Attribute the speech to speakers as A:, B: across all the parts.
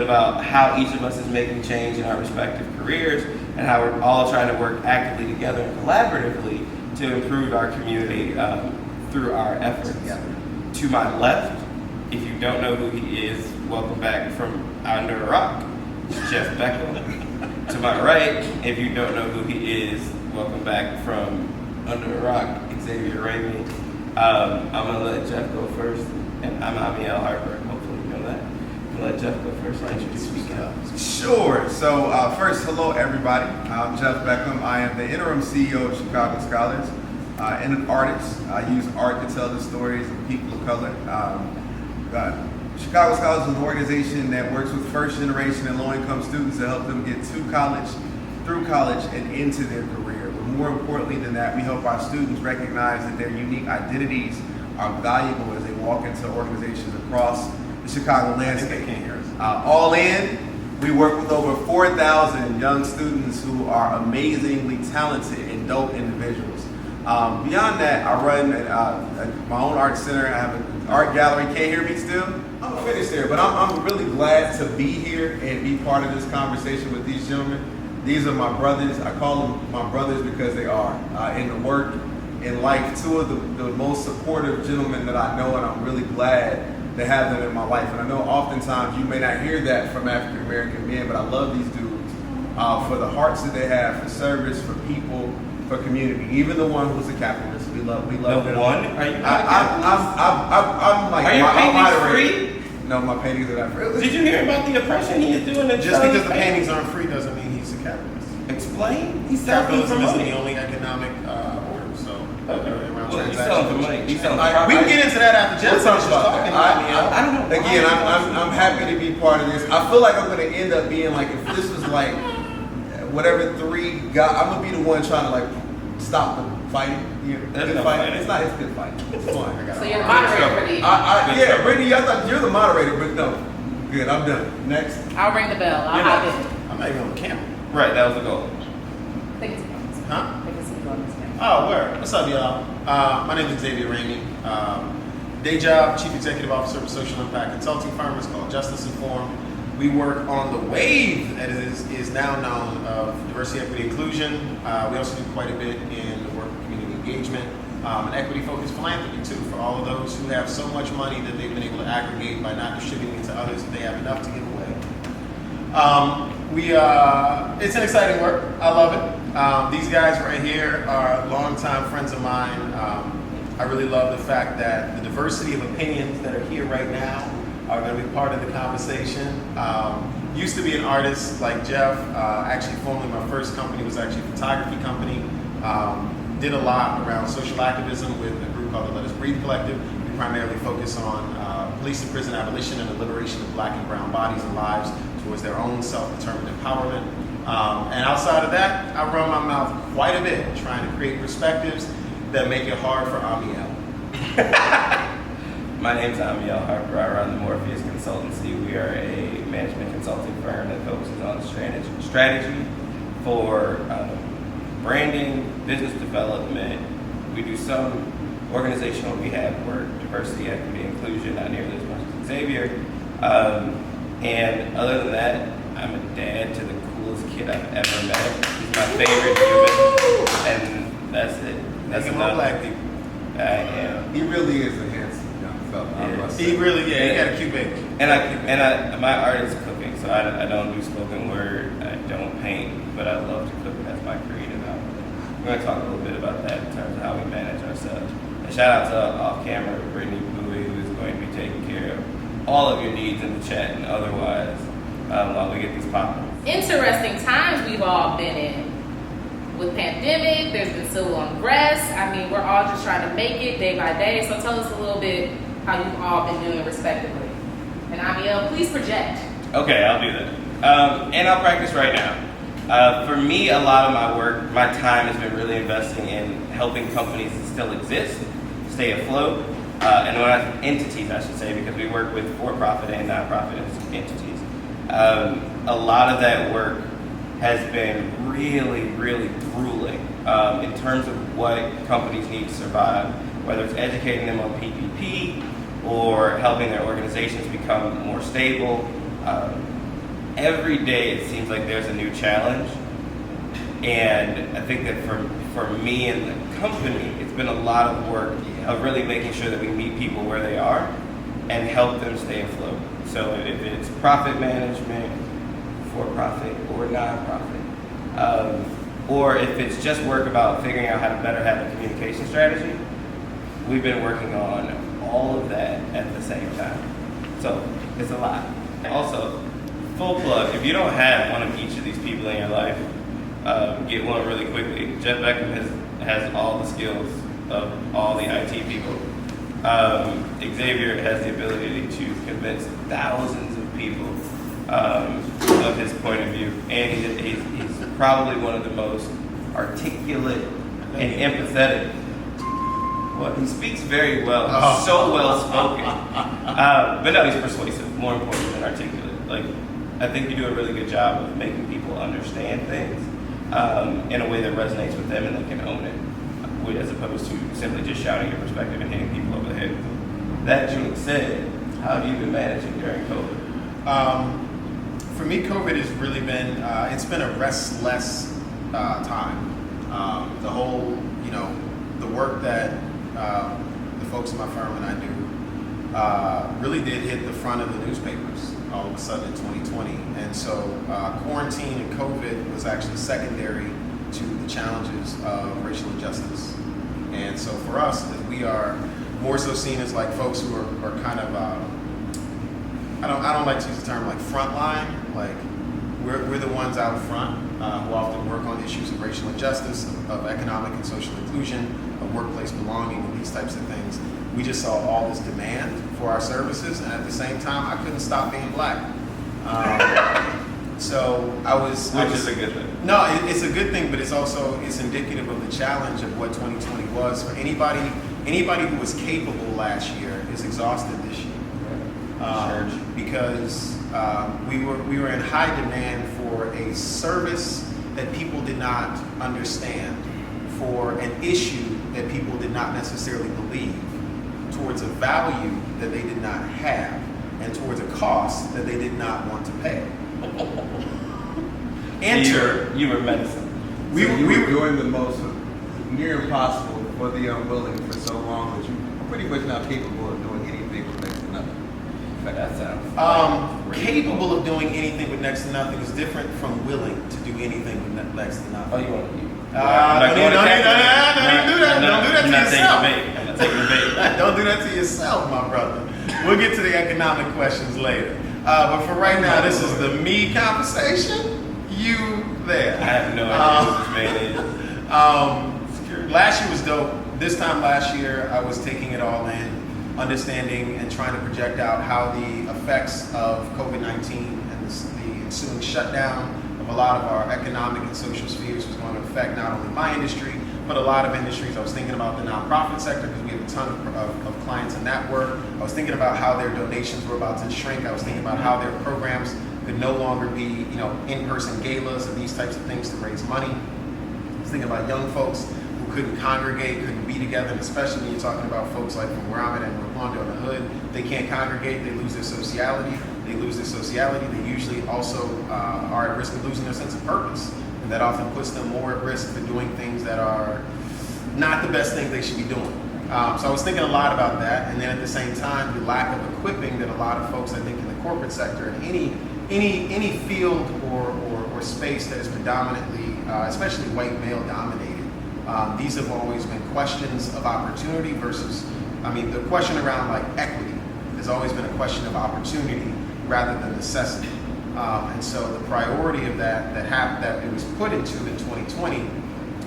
A: about how each of us is making change in our respective careers and how we're all trying to work actively together and collaboratively to improve our community through our efforts. To my left, if you don't know who he is, welcome back from Under a Rock, Jeff Beckham. To my right, if you don't know who he is, welcome back from Under a Rock, Xavier Ramey. I'm going to let Jeff go first, and I'm Amiel Harper. Hopefully you know that. I'm going to let Jeff go first. I'll introduce you.
B: Sure. So first, hello everybody. I'm Jeff Beckham. I am the interim CEO of Chicago Scholars and an artist. I use art to tell the stories of people of color. Chicago Scholars is an organization that works with first generation and low income students to help them get to college, through college, and into their career. But more importantly than that, we help our students recognize that their unique identities are valuable as they walk into organizations across the Chicago landscape. All in, we work with over 4,000 young students who are amazingly talented and dope individuals. Beyond that, I run my own art center. I have an art gallery. Can't hear me still? I'm gonna finish there, but I'm really glad to be here and be part of this conversation with these gentlemen. These are my brothers. I call them my brothers because they are in the work, in life, two of the most supportive gentlemen that I know, and I'm really glad to have them in my life. And I know oftentimes you may not hear that from African American men, but I love these dudes for the hearts that they have for service, for people, for community. Even the one who's a capitalist, we love them.
A: The one? Are you not
B: I'm like,
A: are your paintings free?
B: No, my paintings are not free.
A: Did you hear about the oppression he is doing?
C: Just because the paintings aren't free doesn't mean he's a capitalist.
A: Explain. He's
C: Capitalism isn't
A: self-promoting.
C: the only economic order, so around
A: Well, he's selling for money. He's selling
C: we can get into that after Jeff
B: We'll talk
C: finishes
B: about
C: talking.
B: that.
A: I don't know.
B: Again, I'm happy to be part of this. I feel like I'm going to end up being like, if this was like whatever three guys, I'm going to be the one trying to like stop the fighting.
A: That's
B: Good
A: not
B: fighting.
A: fighting.
B: It's not. It's good fighting. It's fun.
D: So you're the moderator for these.
B: Yeah, Brittany, I thought you're the moderator, but no. Good. I'm done. Next.
D: I'll ring the bell. I'll hop in.
C: I'm not even on the camera.
A: Right, that was the goal.
D: They can see you on this.
C: Huh?
D: They can see you on this thing.
C: Oh, word. What's up, y'all? My name is Xavier Ramey. Day job, Chief Executive Officer of a social impact consulting firm. It's called Justice Informed. We work on the wave that is now known of diversity, equity, inclusion. We also do quite a bit in the work of community engagement and equity-focused philanthropy, too, for all of those who have so much money that they've been able to aggregate by not distributing it to others if they have enough to give away. It's an exciting work. I love it. These guys right here are longtime friends of mine. I really love the fact that the diversity of opinions that are here right now are going to be part of the conversation. Used to be an artist like Jeff. Actually, formerly my first company was actually a photography company. Did a lot around social activism with a group called the Let Us Breathe Collective. We primarily focus on police and prison abolition and the liberation of black and brown bodies and lives towards their own self-determined empowerment. And outside of that, I run my mouth quite a bit trying to create perspectives that make it hard for Amiel.
A: My name's Amiel Harper. I run the Morpheus Consultancy. We are a management consulting firm that focuses on strategy for branding, business development. We do some organizational rehab work, diversity, equity, inclusion, not nearly as much as Xavier. And other than that, I'm a dad to the coolest kid I've ever met. He's my favorite human, and that's it. That's
C: enough. Black people.
A: I am.
B: He really is a handsome young fella.
A: Yeah.
C: He really, he got a cute baby.
A: And my art is cooking, so I don't do spoken word. I don't paint, but I love to cook. That's my creative outlet. We're going to talk a little bit about that in terms of how we manage ourselves. And shout out to off camera Brittany Bowie, who is going to be taking care of all of your needs in the chat and otherwise while we get these popping.
D: Interesting times we've all been in. With pandemic, there's been civil unrest. I mean, we're all just trying to make it day by day. So tell us a little bit how you've all been doing respectively. And Amiel, please project.
A: Okay, I'll do that. And I'll practice right now. For me, a lot of my work, my time has been really investing in helping companies that still exist, stay afloat, and when entities, I should say, because we work with for-profit and non-profit entities. A lot of that work has been really, really grueling in terms of what companies need to survive, whether it's educating them on PPP or helping their organizations become more stable. every day it seems like there's a new challenge. And I think that for me and the company, it's been a lot of work of really making sure that we meet people where they are and help them stay afloat. So if it's profit management, for-profit or non-profit, or if it's just work about figuring out how to better have a communication strategy, we've been working on all of that at the same time. So it's a lot. Also, full plug, if you don't have one of each of these people in your life, get one really quickly. Jeff Beckham has all the skills of all the IT people. Xavier has the ability to convince thousands of people of his point of view, and he's probably one of the most articulate and empathetic. Well, he speaks very well. He's so well spoken. But no, he's persuasive. More important than articulate. Like, I think you do a really good job of making people understand things in a way that resonates with them and they can own it, as opposed to simply just shouting your perspective and hitting people over the head. That being said, how have you been managing during COVID?
C: For me, COVID has really been, it's been a restless time. The whole, the work that the folks in my firm and I do really did hit the front of the newspapers all of a sudden in 2020. And so quarantine and COVID was actually secondary to the challenges of racial injustice. And so for us, we are more so seen as like folks who are kind of, I don't like to use the term like frontline. Like we're the ones out front who often work on issues of racial injustice, of economic and social inclusion, of workplace belonging, and these types of things. We just saw all this demand for our services, and at the same time, I couldn't stop being black. So
A: Which is a good thing.
C: No, it's a good thing, but it's indicative of the challenge of what 2020 was for anybody who was capable last year is exhausted this year. Because we were in high demand for a service that people did not understand, for an issue that people did not necessarily believe, towards a value that they did not have, and towards a cost that they did not want to pay.
A: You were medicine.
B: We were doing the most near impossible for the unwilling for so long that you're pretty much not capable of doing anything with next to nothing.
A: That sounds
C: capable of doing anything with next to nothing is different from willing to do anything with next to nothing.
A: Oh, you want to?
C: Don't do that to yourself.
A: I'm not taking the bait.
C: Don't do that to yourself, my brother. We'll get to the economic questions later. But for right now, this is the me conversation. You there.
A: I have no idea what this man is.
C: Last year was dope. This time last year, I was taking it all in, understanding and trying to project out how the effects of COVID-19 and the ensuing shutdown of a lot of our economic and social spheres was going to affect not only my industry, but a lot of industries. I was thinking about the nonprofit sector because we have a ton of clients in that work. I was thinking about how their donations were about to shrink. I was thinking about how their programs could no longer be, in-person galas and these types of things to raise money. I was thinking about young folks who couldn't congregate, couldn't be together, and especially when you're talking about folks like from where I'm at in Rwanda in the hood, they can't congregate, they lose their sociality. They usually also are at risk of losing their sense of purpose. And that often puts them more at risk for doing things that are not the best things they should be doing. So I was thinking a lot about that, and then at the same time, the lack of equipping that a lot of folks, I think, in the corporate sector and any field or space that is predominantly, especially white male dominated, these have always been questions of opportunity versus, the question around like equity has always been a question of opportunity rather than necessity. And so the priority of that it was put into in 2020,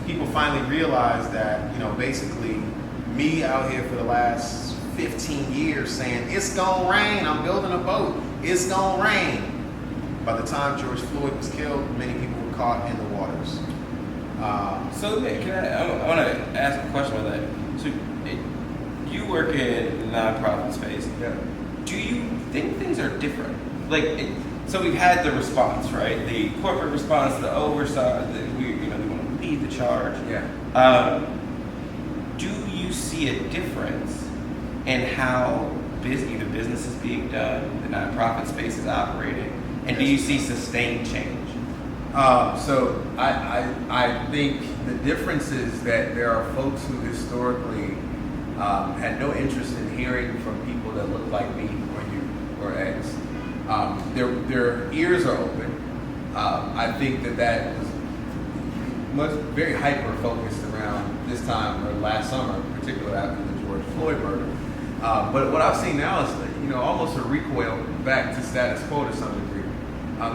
C: people finally realized that, basically me out here for the last 15 years saying, it's gonna rain, I'm building a boat, it's gonna rain. By the time George Floyd was killed, many people were caught in the waters.
A: I want to ask a question about that. So you work in the nonprofit space.
B: Yeah.
A: Do you think things are different? So we've had the response, right? The corporate response, the oversight, we want to lead the charge.
B: Yeah.
A: Do you see a difference in how either business is being done, the nonprofit space is operating, And do you see sustained change?
B: So I think the difference is that there are folks who historically had no interest in hearing from people that look like me or you or X. Their ears are open. I think that was very hyper focused around this time or last summer, particularly after the George Floyd murder. But what I've seen now is almost a recoil back to status quo to some degree.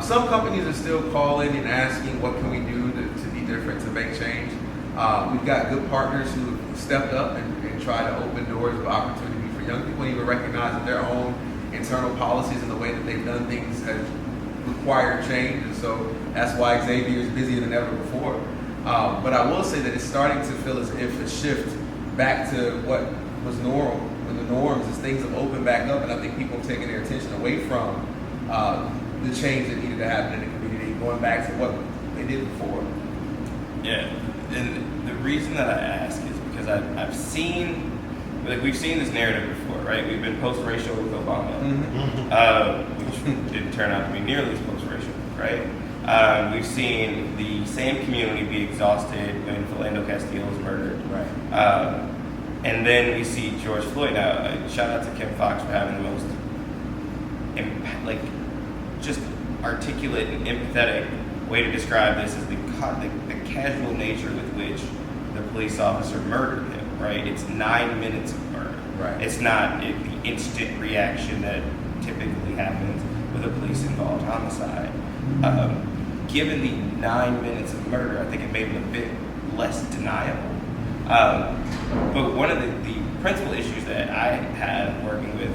B: Some companies are still calling and asking what can we do to be different, to make change. We've got good partners who have stepped up and tried to open doors of opportunity for young people, and even recognize that their own internal policies and the way that they've done things has required change. And so that's why Xavier is busier than ever before. But I will say that it's starting to feel as if a shift back to what was normal, when the norms, as things have opened back up, and I think people have taken their attention away from the change that needed to happen in the community, going back to what they did before.
A: Yeah, and the reason that I ask is because I've seen, we've seen this narrative before, right? We've been post-racial with Obama, which didn't turn out to be nearly as post-racial, right? We've seen the same community be exhausted when Philando Castile was murdered, right? And then we see George Floyd. Now, shout out to Kim Fox for having the most, just articulate and empathetic way to describe this is the casual nature with which the police officer murdered him, right? It's 9 minutes of murder.
B: Right.
A: It's not the instant reaction that typically happens with a police-involved homicide. Given the 9 minutes of murder, I think it made it a bit less deniable. But one of the principal issues that I have working with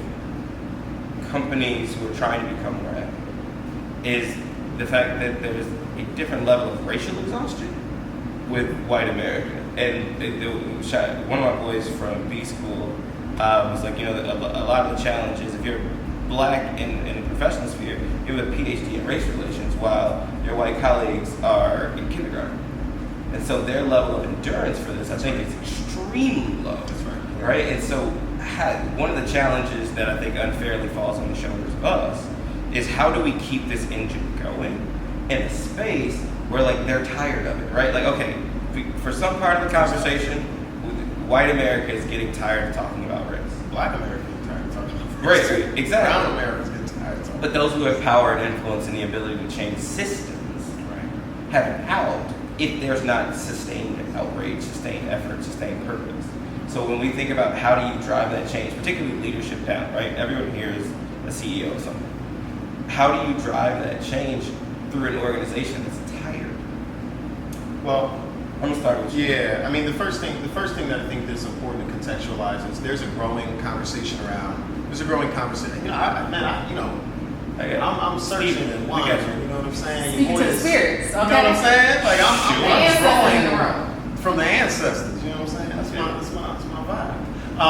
A: companies who are trying to become more ethical is the fact that there's a different level of racial exhaustion with white America. And one of my boys from B school was like, a lot of the challenges, if you're black in the professional sphere, you have a PhD in race relations while your white colleagues are in kindergarten. And so their level of endurance for this, I think, is extremely low. That's right. Right? And so one of the challenges that I think unfairly falls on the shoulders of us is how do we keep this engine going in a space where they're tired of it, right? Okay, for some part of the conversation, white America is getting tired of talking about race.
C: Black America is tired of talking about race.
A: Right, exactly.
C: Brown America is getting tired of talking.
A: But those who have power and influence and the ability to change systems haven't helped if there's not sustained outrage, sustained effort, sustained purpose. So when we think about how do you drive that change, particularly leadership down, right? Everyone here is a CEO of something. How do you drive that change through an organization that's tired?
C: Well,
A: I'm gonna start with you.
C: Yeah, I mean the first thing that I think that's important to contextualize is there's a growing conversation. I'm searching
A: Steve,
C: and
A: we
C: wondering.
A: got you.
C: You know what I'm saying?
D: Speaking to the spirits, okay?
C: You know what I'm saying? I'm
D: ancestors in the
C: drawing
D: room.
C: from the ancestors. You know what I'm saying? That's my vibe.
A: I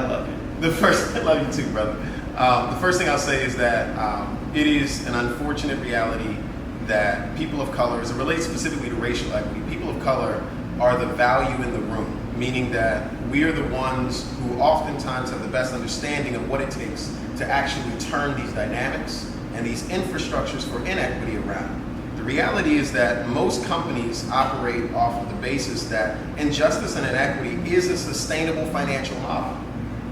A: love you.
C: I love you too, brother. The first thing I'll say is that it is an unfortunate reality that people of color, as it relates specifically to racial equity, people of color are the value in the room, meaning that we are the ones who oftentimes have the best understanding of what it takes to actually turn these dynamics and these infrastructures for inequity around. The reality is that most companies operate off of the basis that injustice and inequity is a sustainable financial model,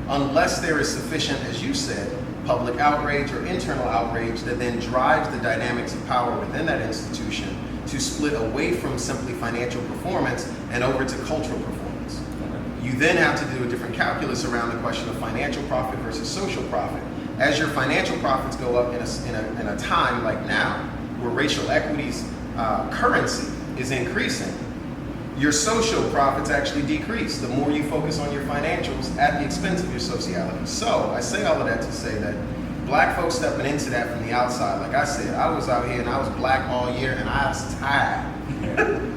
C: unless there is sufficient, as you said, public outrage or internal outrage that then drives the dynamics of power within that institution to split away from simply financial performance and over to cultural performance. You then have to do a different calculus around the question of financial profit versus social profit. As your financial profits go up in a time like now, where racial equity's currency is increasing, your social profits actually decrease the more you focus on your financials at the expense of your sociality. So I say all of that to say that black folks stepping into that from the outside, like I said, I was out here and I was black all year and I was tired.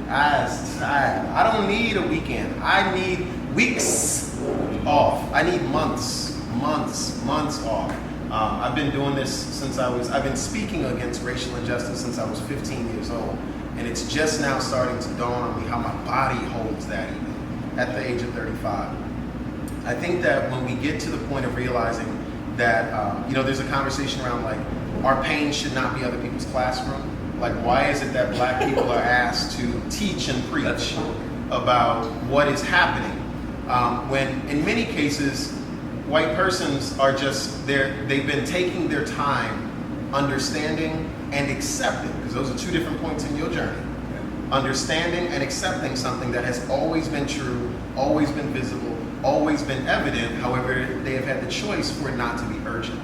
C: I was tired. I don't need a weekend. I need weeks off. I need months off. I've been doing this I've been speaking against racial injustice since I was 15 years old. And it's just now starting to dawn on me how my body holds that even at the age of 35. I think that when we get to the point of realizing that, there's a conversation around our pain should not be other people's classroom. Like, why is it that black people are asked to teach and preach about what is happening? When in many cases, white persons are just they've been taking their time understanding and accepting, because those are two different points in your journey. Understanding and accepting something that has always been true, always been visible, always been evident. However, they have had the choice for it not to be urgent.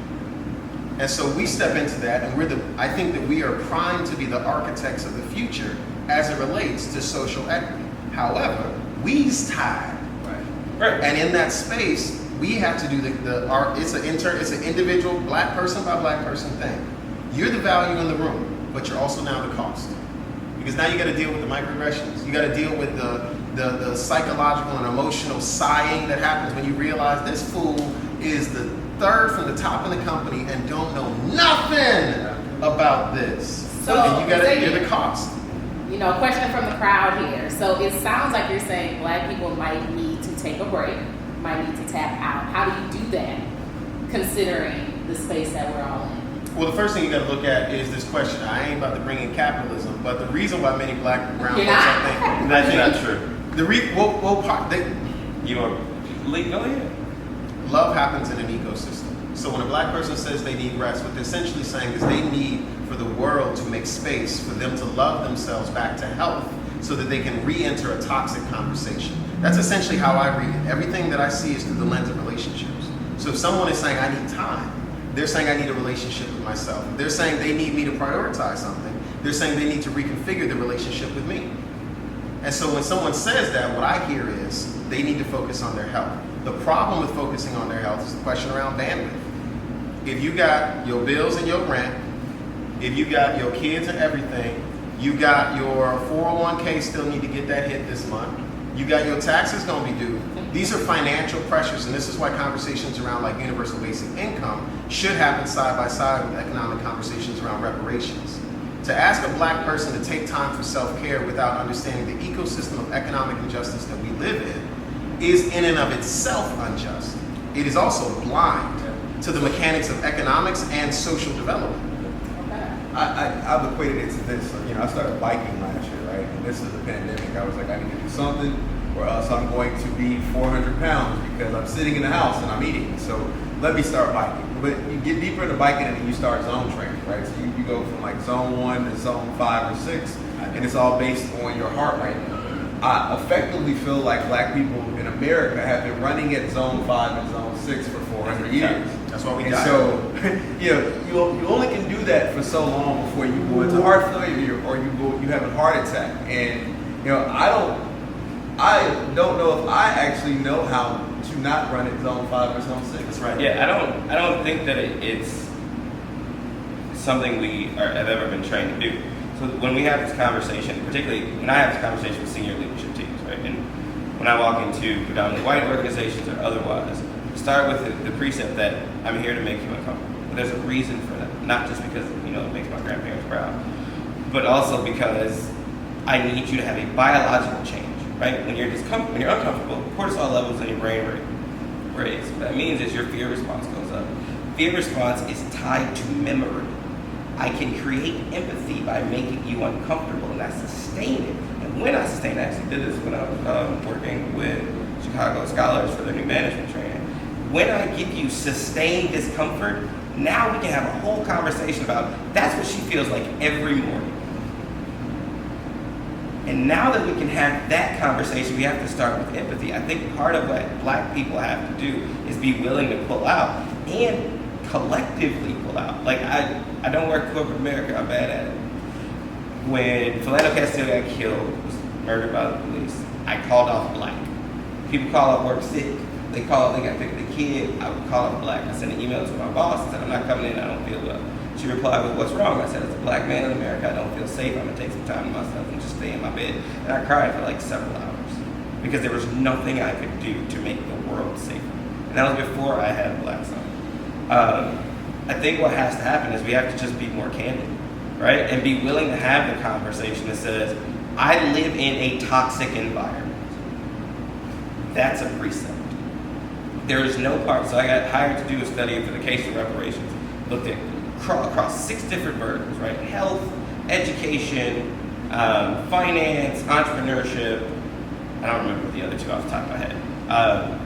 C: And so we step into that, and I think that we are primed to be the architects of the future as it relates to social equity. However, we's tied.
A: Right.
C: And in that space, we have to do it's an individual black person by black person thing. You're the value in the room, but you're also now the cost. Because now you got to deal with the microaggressions. You got to deal with the psychological and emotional sighing that happens when you realize this fool is the third from the top in the company and don't know nothing about this.
D: So
C: you're the cost.
D: Question from the crowd here. So it sounds like you're saying black people might need to take a break, might need to tap out. How do you do that, considering the space that we're all in?
C: Well, the first thing you got to look at is this question. I ain't about to bring in capitalism, but the reason why many black and brown folks, I think,
A: That's not true. You are go ahead.
C: Love happens in an ecosystem. So when a black person says they need rest, what they're essentially saying is they need for the world to make space for them to love themselves back to health so that they can re-enter a toxic conversation. That's essentially how I read it. Everything that I see is through the lens of relationships. So if someone is saying, I need time, they're saying I need a relationship with myself. They're saying they need me to prioritize something. They're saying they need to reconfigure the relationship with me. And so when someone says that, what I hear is they need to focus on their health. The problem with focusing on their health is the question around bandwidth. If you got your bills and your rent, if you got your kids and everything, you got your 401k still need to get that hit this month, you got your taxes going to be due. These are financial pressures, and this is why conversations around like universal basic income should happen side by side with economic conversations around reparations. To ask a black person to take time for self-care without understanding the ecosystem of economic injustice that we live in is in and of itself unjust. It is also blind to the mechanics of economics and social development.
B: I've equated it to this. I started biking last year, right? And this is the pandemic. I was like, I need to do something, or else I'm going to be 400 pounds because I'm sitting in the house and I'm eating. So let me start biking. But you get deeper into biking and then you start zone training, right? So you go from like zone 1 to zone 5 or 6, and it's all based on your heart rate. I effectively feel like black people in America have been running at zone 5 and zone 6 for 400 years.
C: That's why we
B: And
C: die.
B: so, you only can do that for so long before you go into heart failure or you have a heart attack. And I don't know if I actually know how to not run at zone 5 or zone 6.
C: That's right.
A: Yeah, I don't think that it's something we have ever been trained to do. So when we have this conversation, particularly when I have this conversation with senior leadership teams, right, and when I walk into predominantly white organizations or otherwise, start with the precept that I'm here to make you uncomfortable. There's a reason for that, not just because it makes my grandparents proud, but also because I need you to have a biological change, right? When you're uncomfortable, cortisol levels in your brain raise. What that means is your fear response goes up. Fear response is tied to memory. I can create empathy by making you uncomfortable, and I sustain it. And when I sustain it, I actually did this when I was working with Chicago scholars for their new management training. When I give you sustained discomfort, now we can have a whole conversation about that's what she feels like every morning. And now that we can have that conversation, we have to start with empathy. I think part of what black people have to do is be willing to pull out and collectively pull out. Like, I don't work corporate America, I'm bad at it. When Philando Castile got killed, was murdered by the police, I called off black. People call off work sick. They got picked with a kid, I would call off black. I sent an email to my boss and said, I'm not coming in, I don't feel well. She replied with, what's wrong? I said, as a black man in America, I don't feel safe. I'm gonna take some time to myself and just stay in my bed. And I cried for like several hours because there was nothing I could do to make the world safer. And that was before I had a black son. I think what has to happen is we have to just be more candid, right? And be willing to have the conversation that says, I live in a toxic environment. That's a precept. There is no part. So I got hired to do a study for the case of reparations. Looked at across 6 different verticals, right? Health, education, finance, entrepreneurship. I don't remember the other 2 off the top of my head.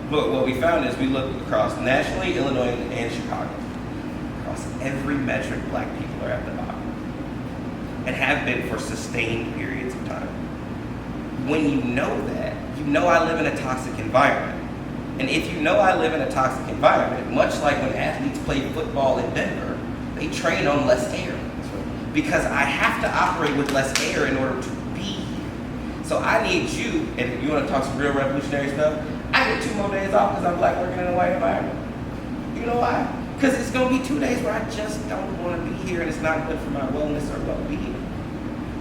A: But what we found is we looked across nationally, Illinois, and Chicago. Across every metric, black people are at the bottom and have been for sustained periods of time. When you know that, you know I live in a toxic environment. And if you know I live in a toxic environment, much like when athletes play football in Denver, they train on less air. Because I have to operate with less air in order to be here. So I need you, and you want to talk some real revolutionary stuff, I get 2 more days off because I'm black working in a white environment. You know why? Because it's going to be 2 days where I just don't want to be here and it's not good for my wellness or well-being.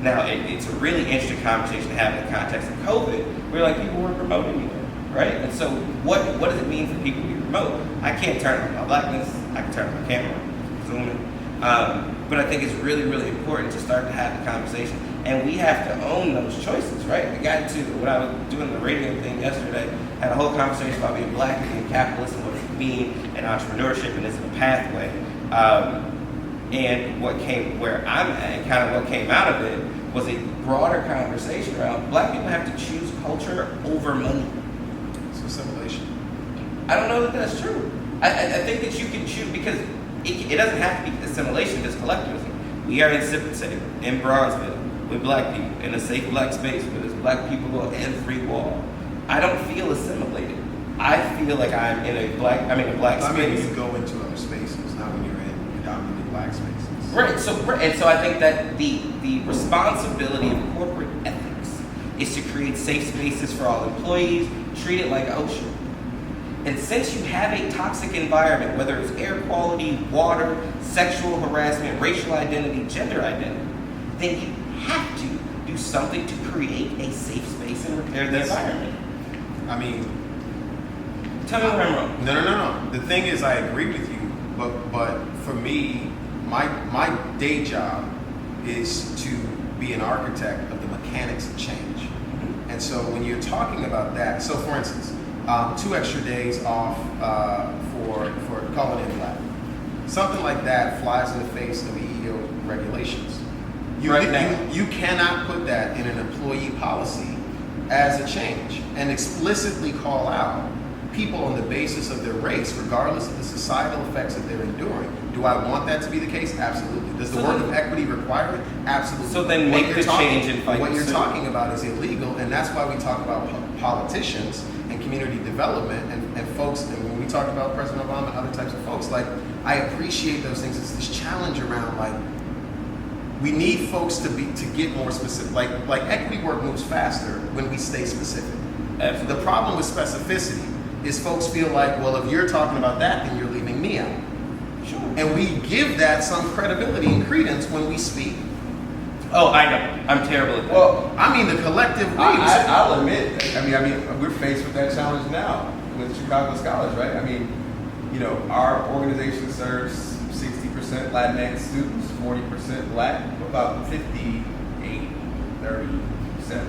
A: Now, it's a really interesting conversation to have in the context of COVID, where like people weren't remote anymore, right? And so what does it mean for people to be remote? I can't turn on my blackness, I can turn on my camera, zoom in. But I think it's really, really important to start to have the conversation. And we have to own those choices, right? I got into what I was doing the radio thing yesterday, had a whole conversation about being black and being capitalist and what it means and entrepreneurship and is it a pathway. And where I'm at, and kind of what came out of it was a broader conversation around black people have to choose culture over money.
C: It's assimilation.
A: I don't know that that's true. I think that you can choose because it doesn't have to be assimilation, it's collectivism. We are in Sip City, in Bronzeville, with black people, in a safe black space where there's black people on every wall. I don't feel assimilated. I feel like I'm in a black space.
C: I mean, you go into other spaces, not when you're in predominantly black spaces.
A: Right, so I think that the responsibility of corporate ethics is to create safe spaces for all employees, treat it like an ocean. And since you have a toxic environment, whether it's air quality, water, sexual harassment, racial identity, gender identity, then you have to do something to create a safe space and repair the environment.
C: I mean,
A: tell me where I'm wrong.
C: No. The thing is, I agree with you, but for me, my day job is to be an architect of the mechanics of change. And so when you're talking about that, so for instance, 2 extra days off for calling in black. Something like that flies in the face of the EEO regulations. You cannot put that in an employee policy as a change and explicitly call out people on the basis of their race, regardless of the societal effects that they're enduring. Do I want that to be the case? Absolutely. Does the work of equity require it? Absolutely.
A: So then make the change and fight.
C: What you're talking about is illegal, and that's why we talk about politicians and community development and folks, and when we talk about President Obama and other types of folks, like, I appreciate those things. It's this challenge around, like, we need folks to get more specific. Like equity work moves faster when we stay specific.
A: Absolutely.
C: The problem with specificity is folks feel like, well, if you're talking about that, then you're leaving me out.
A: Sure.
C: And we give that some credibility and credence when we speak.
A: Oh, I know. I'm terrible at that.
B: Well,
C: I mean, the collective
B: I'll admit, I mean, we're faced with that challenge now with Chicago Scholars, right? I mean, our organization serves 60% Latinx students, 40% Black, about 58, 37.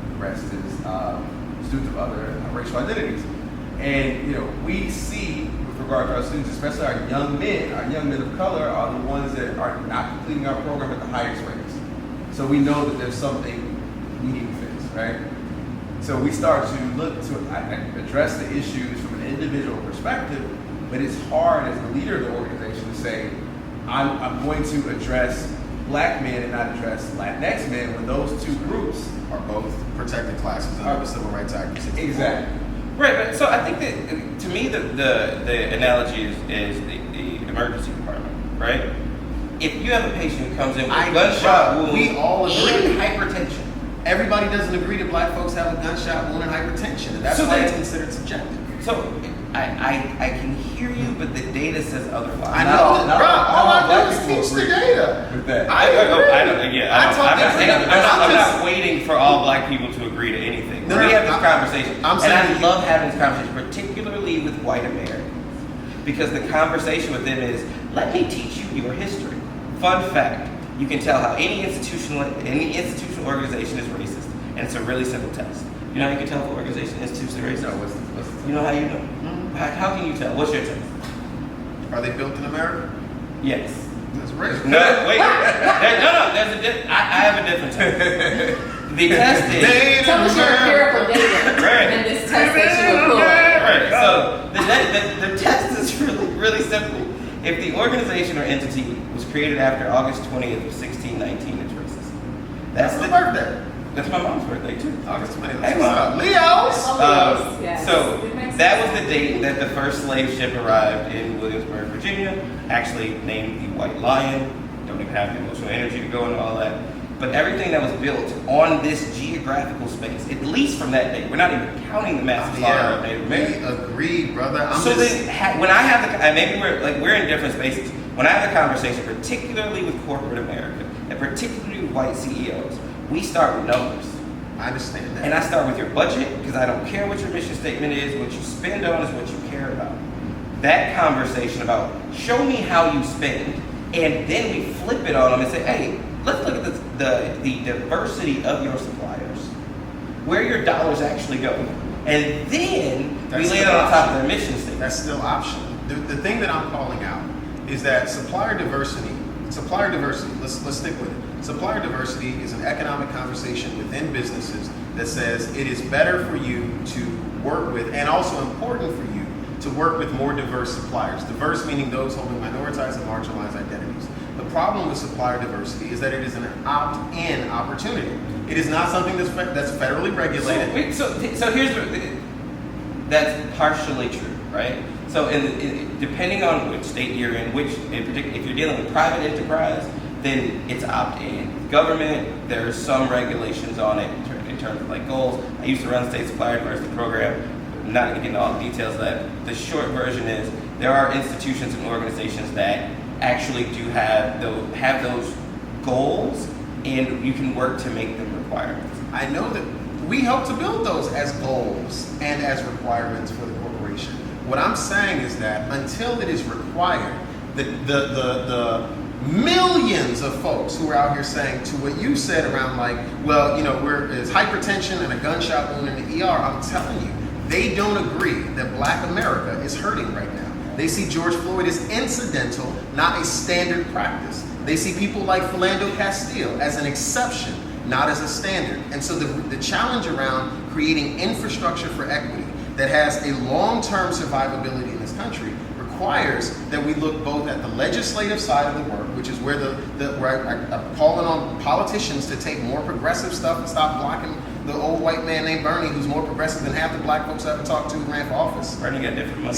B: The rest is students of other racial identities. And, we see, with regard to our students, especially our young men of color are the ones that are not completing our program at the highest rates. So we know that there's something we need to fix, right? So we start to look to address the issues from an individual perspective, but it's hard as the leader of the organization to say, I'm going to address Black men and not address Latinx men when those two groups
C: are both protected classes under the Civil Rights Act.
B: Exactly.
A: Right, but so I think that to me the analogy is the emergency department, right? If you have a patient who comes in with a gunshot wound
C: we all agree.
A: and hypertension.
C: Everybody doesn't agree that black folks have a gunshot wound and hypertension, and that's why it's considered subjective.
A: So I can hear you, but the data says otherwise.
C: I know, bro. All I do is teach the data.
B: With that.
A: I'm not waiting for all black people to agree to anything. We have this conversation, and I love having this conversation, particularly with white Americans, because the conversation with them is, let me teach you your history. Fun fact: you can tell how any institutional organization is racist, and it's a really simple test. You know how you can tell if an organization is institutionally racist?
B: No, what's
A: You know how you know? How can you tell? What's your test?
C: Are they built in America?
A: Yes.
C: That's right.
A: No, wait. No. I have a different test. The test is
D: Tell us your empirical data
A: Right.
D: and this test that you employ.
A: right. So the test is really simple. If the organization or entity was created after August 20th of 1619, it's racist.
C: That's the birthday.
A: That's my mom's birthday too.
C: August 20th.
A: Hey, Mom.
C: Leos.
D: Yes.
A: So
D: It makes
A: that
D: sense.
A: was the date that the first slave ship arrived in Williamsburg, Virginia, actually named the White Lion. Don't even have the emotional energy to go into all that. But everything that was built on this geographical space, at least from that date, we're not even counting the massive slaughter of Native Americans.
C: Agree, brother.
A: When I have the, and maybe we're in different spaces. When I have the conversation, particularly with corporate America and particularly with white CEOs, we start with numbers.
C: I understand that.
A: And I start with your budget because I don't care what your mission statement is. What you spend on is what you care about. That conversation about show me how you spend, and then we flip it on them and say, hey, let's look at the diversity of your suppliers, where your dollars actually go, and then we lay it on top of their mission statement.
C: That's still optional. The thing that I'm calling out is that supplier diversity, let's stick with it. Supplier diversity is an economic conversation within businesses that says it is better for you to work with, and also important for you to work with more diverse suppliers. Diverse meaning those holding minoritized and marginalized identities. The problem with supplier diversity is that it is an opt-in opportunity. It is not something that's federally regulated.
A: So here's that's partially true, right? So depending on which state you're in, if you're dealing with private enterprise, then it's opt-in. Government, there's some regulations on it in terms of like goals. I used to run state supplier diversity program. I'm not going to get into all the details of that. The short version is there are institutions and organizations that actually do have those goals, and you can work to make them requirements.
C: I know that we help to build those as goals and as requirements for the corporation. What I'm saying is that until it is required, the millions of folks who are out here saying to what you said around like, well, you know, there's hypertension and a gunshot wound in the ER, I'm telling you, they don't agree that Black America is hurting right now. They see George Floyd as incidental, not a standard practice. They see people like Philando Castile as an exception, not as a standard. And so the challenge around creating infrastructure for equity that has a long-term survivability in this country requires that we look both at the legislative side of the work, which is where where I'm calling on politicians to take more progressive stuff and stop blocking the old white man named Bernie, who's more progressive than half the Black folks I ever talked to who ran for office.
A: Bernie got different money.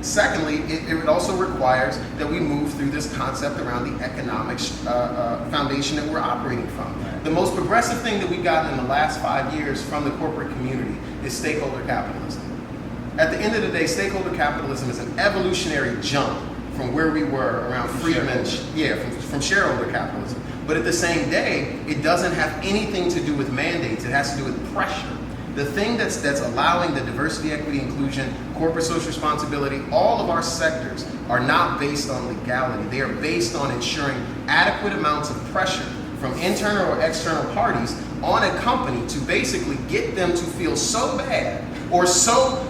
C: Secondly, it also requires that we move through this concept around the economic foundation that we're operating from. Right. The most progressive thing that we've gotten in the last 5 years from the corporate community is stakeholder capitalism. At the end of the day, stakeholder capitalism is an evolutionary jump from where we were around Friedman, from shareholder capitalism. But at the same day, it doesn't have anything to do with mandates. It has to do with pressure. The thing that's allowing the diversity, equity, inclusion, corporate social responsibility, all of our sectors are not based on legality. They are based on ensuring adequate amounts of pressure from internal or external parties on a company to basically get them to feel so bad or so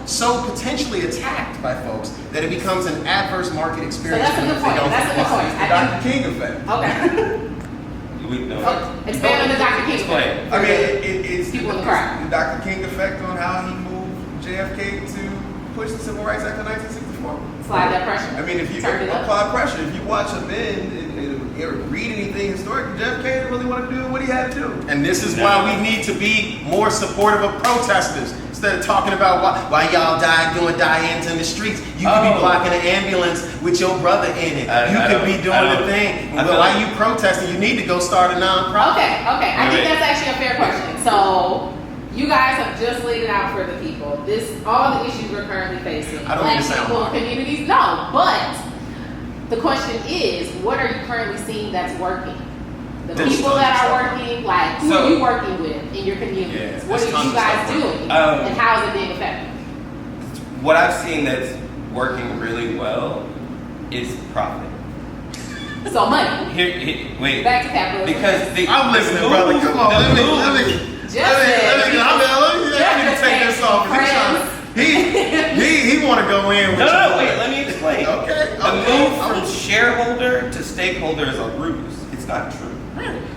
C: potentially attacked by folks that it becomes an adverse market experience.
D: So that's a good point. That's a good point.
B: The Dr. King effect.
D: Okay. Expand on the Dr. King effect.
B: I mean, it's
D: people in the crowd.
B: The Dr. King effect on how he moved JFK to push the Civil Rights Act of 1964.
D: Slide that pressure.
B: I mean, if you
D: Turn it up.
B: apply pressure, if you watch him and read anything historic, JFK didn't really want to do what he had to do.
C: And this is why we need to be more supportive of protesters. Instead of talking about why y'all doing die-ins in the streets, you could be blocking an ambulance with your brother in it. You could be doing the thing. But why you protesting? You need to go start a nonprofit.
D: Okay. I think that's actually a fair question. So you guys have just laid it out for the people. All the issues we're currently facing.
C: I don't
D: Black
C: need to sound
D: people,
C: hard.
D: communities. No, but the question is, what are you currently seeing that's working? The people that are working, like who are you working with in your communities? What are you guys doing, and how is it being effective?
A: What I've seen that's working really well is profit.
D: So money.
A: Wait.
D: Back to capitalism.
A: Because
C: I'm listening, brother. Come on, let me take this off. He want to go in with
A: No, wait, let me explain.
C: Okay.
A: The move from shareholder to stakeholder is a ruse. It's not true.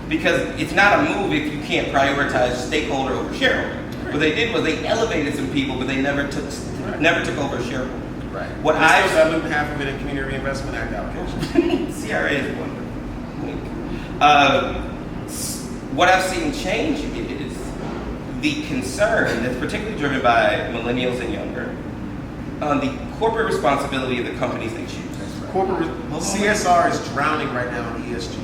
A: Because it's not a move if you can't prioritize stakeholder over shareholder. What they did was they elevated some people, but they never took over shareholder.
C: Right.
A: What
C: I
A: I've
C: still diluting half of it in Community Reinvestment Act allocation.
A: CRA is wonderful. What I've seen change is the concern that's particularly driven by millennials and younger on the corporate responsibility of the companies they choose.
C: Corporate CSR is drowning right now in ESG.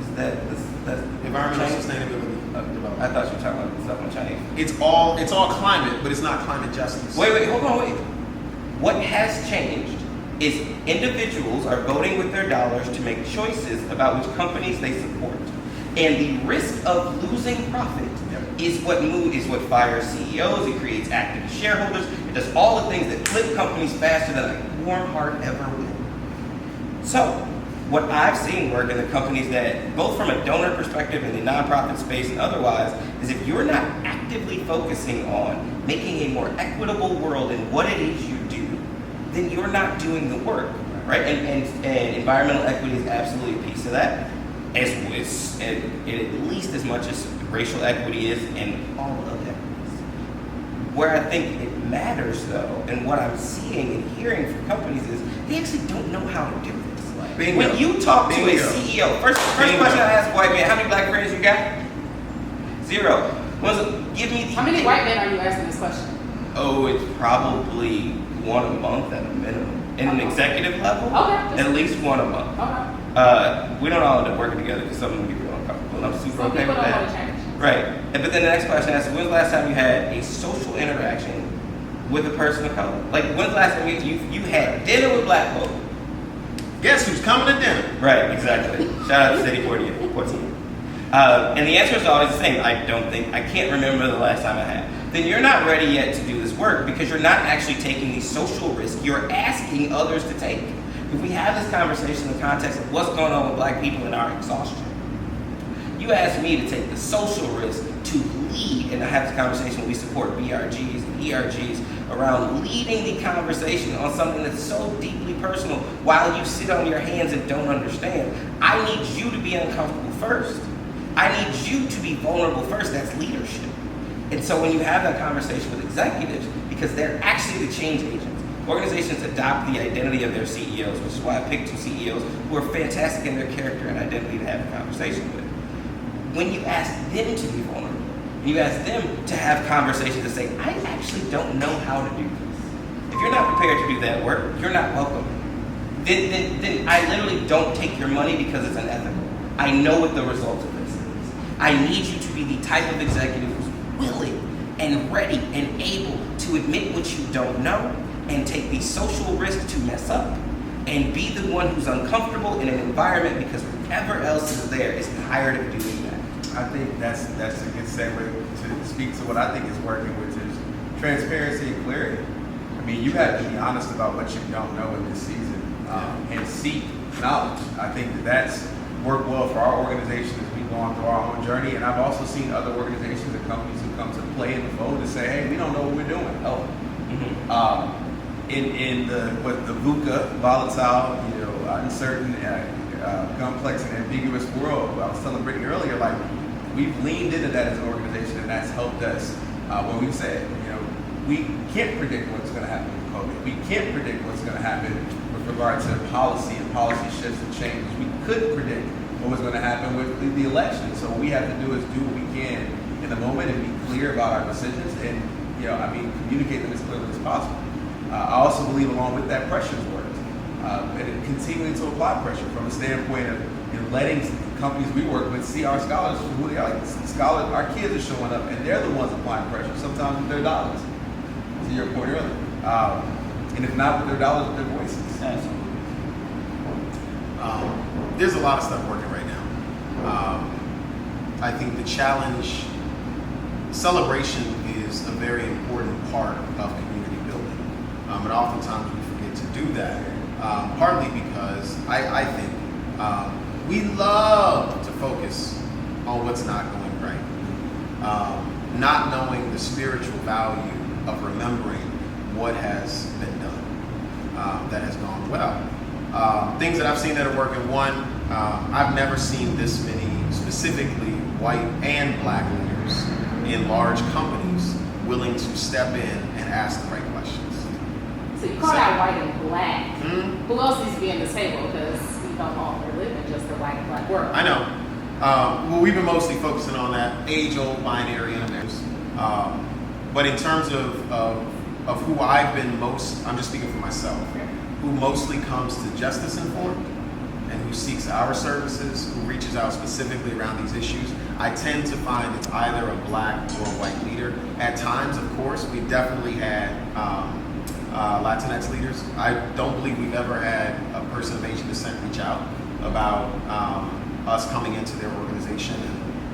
A: Is that's
C: Environmental
A: Chinese?
C: Sustainability Development.
A: I thought you were talking about stuff on Chinese.
C: It's all climate, but it's not climate justice.
A: Wait, hold on. What has changed is individuals are voting with their dollars to make choices about which companies they support. And the risk of losing profit is what fires CEOs, it creates active shareholders, it does all the things that flip companies faster than a warm heart ever will. So, what I've seen work in the companies that, both from a donor perspective in the nonprofit space and otherwise, is if you're not actively focusing on making a more equitable world in what it is you do, then you're not doing the work, right? And environmental equity is absolutely a piece of that, as at least as much as racial equity is and all other equities. Where I think it matters though, and what I'm seeing and hearing from companies is they actually don't know how to do this.
C: Bingo.
A: When you talk to a
C: Bingo.
A: CEO, first question I ask white man, how many black friends you got? 0. Give me the
D: How many white men are you asking this question?
A: Oh, it's probably one a month at a minimum. In an executive level,
D: Okay.
A: at least one a month.
D: Okay.
A: We don't all end up working together because some of them get real uncomfortable. And I'm super
D: Some
A: okay
D: people
A: with
D: don't
A: that.
D: want to change.
A: Right. But then the next question I ask, when's the last time you had a social interaction with a person of color? Like, when's the last time you had dinner with black folk?
C: Guess who's coming to dinner?
A: Right, exactly. Shout out to City 48. And the answer is always the same. I can't remember the last time I had. Then you're not ready yet to do this work because you're not actually taking the social risk you're asking others to take. If we have this conversation in the context of what's going on with black people and our exhaustion, you ask me to take the social risk to lead, and I have this conversation when we support BRGs and ERGs around leading the conversation on something that's so deeply personal while you sit on your hands and don't understand. I need you to be uncomfortable first. I need you to be vulnerable first. That's leadership. And so when you have that conversation with executives, because they're actually the change agents, organizations adopt the identity of their CEOs, which is why I picked 2 CEOs who are fantastic in their character and identity to have a conversation with. When you ask them to be vulnerable, you ask them to have conversations to say, I actually don't know how to do this. If you're not prepared to do that work, you're not welcome. Then I literally don't take your money because it's unethical. I know what the result of this is. I need you to be the type of executive who's willing and ready and able to admit what you don't know and take the social risk to mess up and be the one who's uncomfortable in an environment because whoever else is there is tired of doing that.
B: I think that's a good segue to speak to what I think is working, which is transparency and clarity. I mean, you have to be honest about what you don't know in this season and seek knowledge. I think that's worked well for our organization as we've gone through our own journey. And I've also seen other organizations and companies who come to play in the fold to say, hey, we don't know what we're doing. In the VUCA, volatile, uncertain, complex and ambiguous world, I was telling Brittany earlier, like, we've leaned into that as an organization, and that's helped us. When we've said, we can't predict what's going to happen with COVID. We can't predict what's going to happen with regard to policy and policy shifts and changes. We couldn't predict what was going to happen with the election. So what we have to do is do what we can in the moment and be clear about our decisions and, communicate them as clearly as possible. I also believe along with that, pressure has worked. And continuing to apply pressure from a standpoint of letting companies we work with see our scholars for who they are. Like, scholars, our kids are showing up, and they're the ones applying pressure, sometimes with their dollars, to your point earlier. And if not with their dollars, with their voices.
A: Absolutely.
C: There's a lot of stuff working right now. I think the challenge, celebration is a very important part of community building. And oftentimes we forget to do that, partly because I think we love to focus on what's not going right. Not knowing the spiritual value of remembering what has been done that has gone well. Things that I've seen that are working. One, I've never seen this many specifically white and black leaders in large companies willing to step in and ask the right questions.
D: So you call out white and black.
C: Mm-hmm.
D: Who else needs to be in the table? Because we don't all live in just the white and black world.
C: I know. Well, we've been mostly focusing on that age-old binary image. But in terms of who I've been most, I'm just speaking for myself, who mostly comes to justice informed and who seeks our services, who reaches out specifically around these issues, I tend to find it's either a black or a white leader. At times, of course, we've definitely had Latinx leaders. I don't believe we've ever had a person of Asian descent reach out about us coming into their organization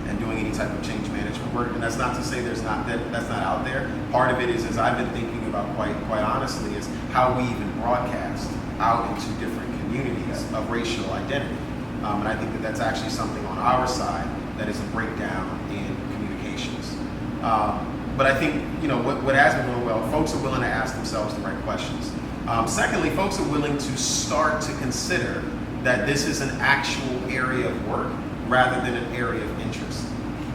C: and doing any type of change management work. And that's not to say that's not out there. Part of it is, as I've been thinking about quite honestly, is how we even broadcast out into different communities of racial identity. And I think that's actually something on our side that is a breakdown in communications. But I think, what has been going well, folks are willing to ask themselves the right questions. Secondly, folks are willing to start to consider that this is an actual area of work rather than an area of interest.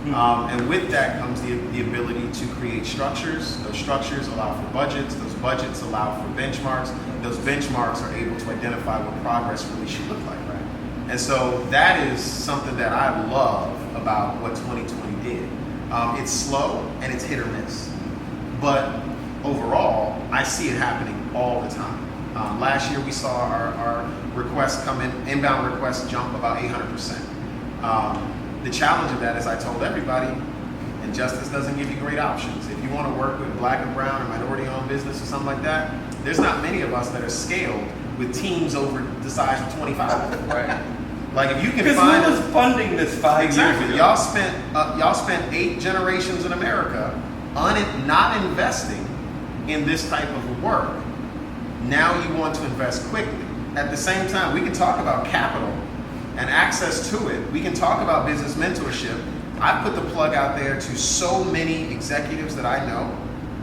C: And with that comes the ability to create structures. Those structures allow for budgets. Those budgets allow for benchmarks. Those benchmarks are able to identify what progress really should look like. Right? And so that is something that I love about what 2020 did. It's slow and it's hit or miss. But overall, I see it happening all the time. Last year we saw our requests come in, inbound requests jump about 800%. The challenge of that is I told everybody, and justice doesn't give you great options. If you want to work with black and brown or minority-owned business or something like that, there's not many of us that are scaled with teams over the size of 25. Right? Like if you can find,
A: who was funding this 5 years
C: exactly.
A: ago?
C: Y'all spent 8 generations in America not investing in this type of work. Now you want to invest quickly. At the same time, we can talk about capital and access to it. We can talk about business mentorship. I put the plug out there to so many executives that I know.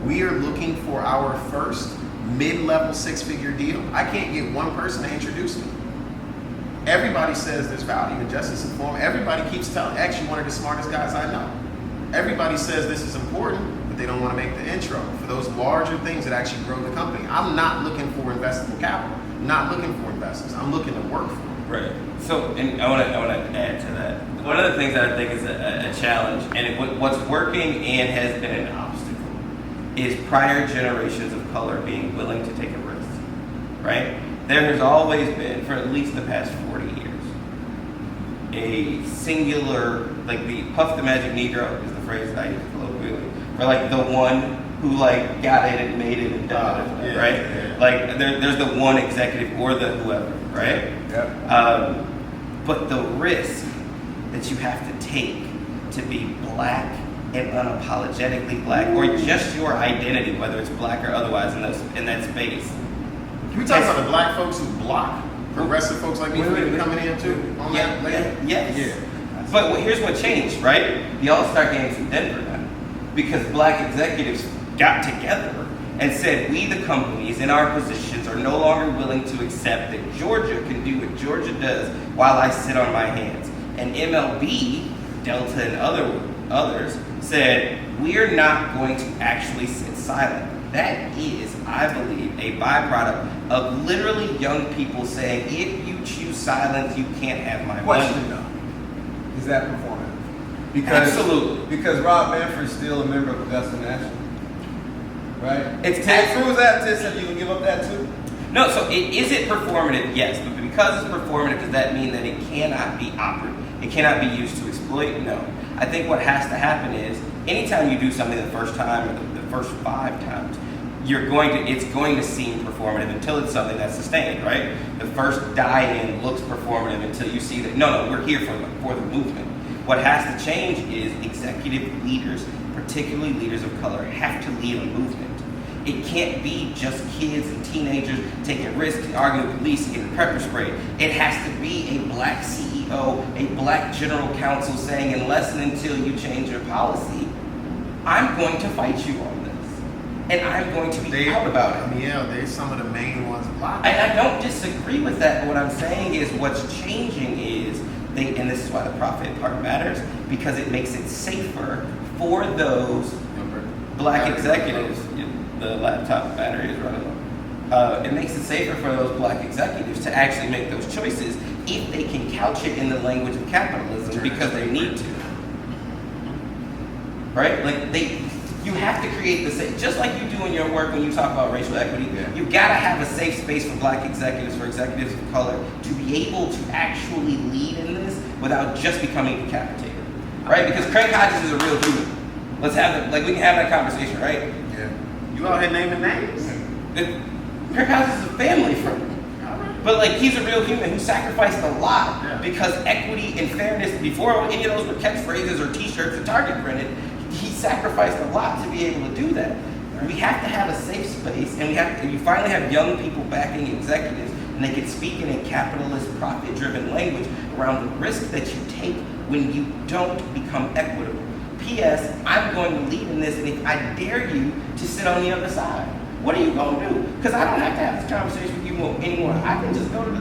C: We are looking for our first mid-level 6-figure deal. I can't get one person to introduce me. Everybody says there's value in justice informed. Everybody keeps telling, actually one of the smartest guys I know. Everybody says this is important, but they don't want to make the intro for those larger things that actually grow the company. I'm not looking for investable capital. I'm not looking for investors. I'm looking to work for them.
A: Right. So, and I want to add to that. One of the things that I think is a challenge, and what's working and has been an obstacle, is prior generations of color being willing to take a risk. Right? There has always been, for at least the past 40 years, a singular, like the Puff the Magic Negro is the phrase that I use colloquially, for like the one who like got it and made it and done it, right? Yeah. Like there's the one executive or the whoever, right?
B: Yep.
A: But the risk that you have to take to be black and unapologetically black, or just your identity, whether it's black or otherwise in that space.
C: Can we talk about the black folks who block progressive folks like me from even coming in too?
A: Yes. But here's what changed, right? The All-Star Games in Denver now, because black executives got together and said, we the companies in our positions are no longer willing to accept that Georgia can do what Georgia does while I sit on my hands. And MLB, Delta and others said, we're not going to actually sit silent. That is, I believe, a byproduct of literally young people saying, if you choose silence, you can't have my
B: Question
A: money.
B: though, is that performative?
A: Absolutely.
B: Because Rob Manfred's still a member of Augusta National, right?
A: It's
B: Ted Cruz at this, and you can give up that too?
A: No, so is it performative? Yes, but because it's performative, does that mean that it cannot be operative? It cannot be used to exploit? No. I think what has to happen is, anytime you do something the first time or the first 5 times, it's going to seem performative until it's something that's sustained, right? The first die-in looks performative until you see that, no, we're here for the movement. What has to change is executive leaders, particularly leaders of color, have to lead a movement. It can't be just kids and teenagers taking risks, arguing with police, and getting pepper sprayed. It has to be a black CEO, a black general counsel saying, unless and until you change your policy, I'm going to fight you on this. and I'm going to be out about it.
C: Amiel, they're some of the main ones blocking.
A: And I don't disagree with that, but what I'm saying is what's changing is, and this is why the profit part matters, because it makes it safer for those black executives. The laptop battery is running low. It makes it safer for those black executives to actually make those choices if they can couch it in the language of capitalism because they need to. Right? Like you have to create the same, just like you do in your work when you talk about racial equity, you gotta have a safe space for black executives, for executives of color, to be able to actually lead in this without just becoming decapitated. Right? Because Craig Hodges is a real human. Let's have we can have that conversation, right?
C: Yeah. You out here naming names?
A: Craig Hodges is a family friend. But he's a real human who sacrificed a lot because equity and fairness, before any of those were catchphrases or t-shirts that Target printed, he sacrificed a lot to be able to do that. We have to have a safe space, and you finally have young people backing executives, and they can speak in a capitalist, profit-driven language around the risk that you take when you don't become equitable. P.S. I'm going to lead in this, and if I dare you to sit on the other side, what are you going to do? Because I don't have to have this conversation with you anymore. I can just go to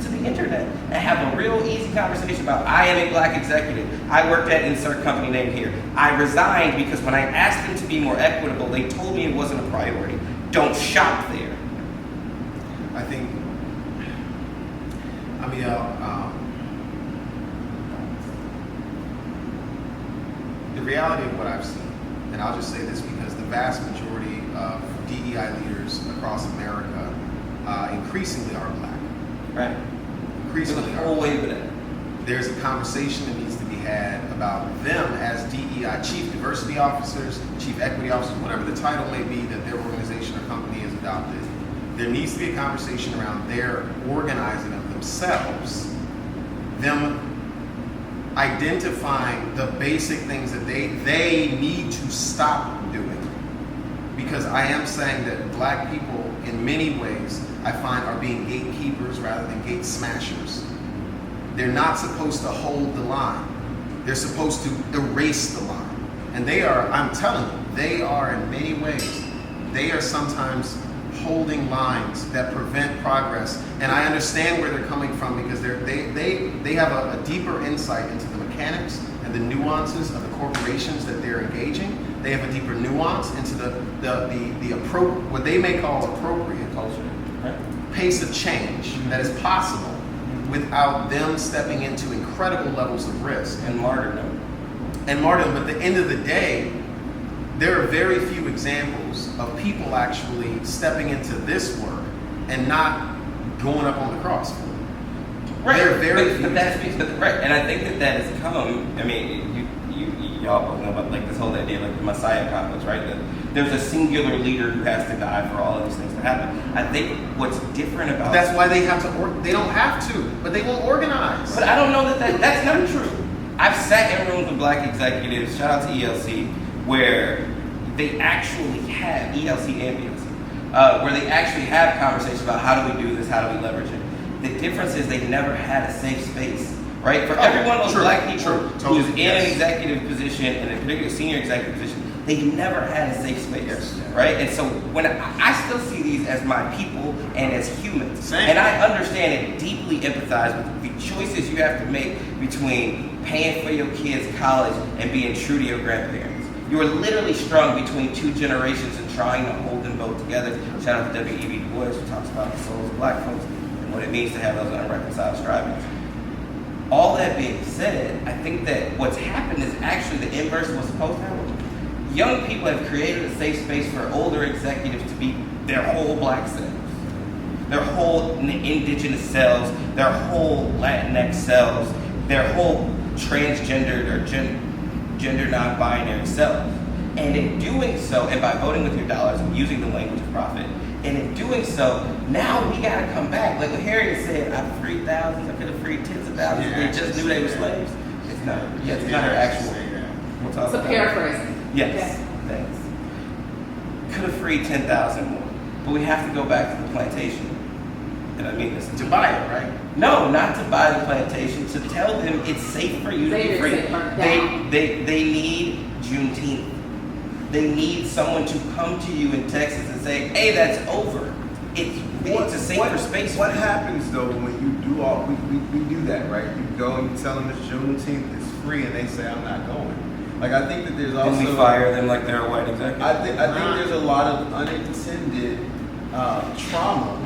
A: the internet and have a real easy conversation about, I am a black executive. I worked at insert company name here. I resigned because when I asked them to be more equitable, they told me it wasn't a priority. Don't shop there.
C: I think, Amiel, the reality of what I've seen, and I'll just say this because the vast majority of DEI leaders across America increasingly are black.
A: Right.
C: Increasingly
A: the whole way with it.
C: There's a conversation that needs to be had about them as DEI, chief diversity officers, chief equity officers, whatever the title may be that their organization or company has adopted. There needs to be a conversation around their organizing of themselves, them identifying the basic things that they need to stop doing. Because I am saying that black people, in many ways, I find are being gatekeepers rather than gate smashers. They're not supposed to hold the line. They're supposed to erase the line. And they are, I'm telling you, they are in many ways, they are sometimes holding lines that prevent progress. And I understand where they're coming from because they have a deeper insight into the mechanics and the nuances of the corporations that they're engaging. They have a deeper nuance into what they may call appropriate culture, pace of change that is possible without them stepping into incredible levels of risk
A: and martyrdom.
C: But at the end of the day, there are very few examples of people actually stepping into this work and not going up on the cross for it.
A: Right.
C: There are very few.
A: Right, and I think that has come. I mean, y'all both know about this whole idea, the Messiah complex, right? That there's a singular leader who has to die for all of these things to happen. I think what's different about
C: that's why they have to. They don't have to, but they won't organize.
A: But I don't know that's not true. I've sat in rooms with black executives. Shout out to ELC, where they actually have ELC and BLC, where they actually have conversations about how do we do this, how do we leverage it. The difference is they never had a safe space. Right? For every one of those black people who's in an executive position, and in a particular senior executive position, they never had a safe space. Right? And so when I still see these as my people and as humans. And I understand and deeply empathize with the choices you have to make between paying for your kids' college and being true to your grandparents. You are literally strung between two generations and trying to hold them both together. Shout out to W.E.B. Du Bois, who talks about the souls of black folks and what it means to have those unreconciled strivings. All that being said, I think that what's happened is actually the inverse of what's supposed to happen. Young people have created a safe space for older executives to be their whole black selves, their whole indigenous selves, their whole Latinx selves, their whole transgendered or gender non-binary selves. And in doing so, and by voting with your dollars and using the language of profit, and in doing so, now we gotta come back. Like what Harriet said, I freed thousands, I could have freed tens of thousands. They just knew they were slaves. It's not. Yeah, it's not her actual.
D: It's a paraphrasing.
A: Yes. Thanks. Could have freed 10,000 more, but we have to go back to the plantation. And I mean this
C: to buy it, right?
A: No, not to buy the plantation. To tell them it's safe for you to be free. They need Juneteenth. They need someone to come to you in Texas and say, hey, that's over. It's a safer space.
B: What happens though when you do we do that, right? You go and you tell them it's Juneteenth, it's free, and they say I'm not going. Like I think that there's also
A: And we fire them like they're a white executive.
B: I think there's a lot of unintended trauma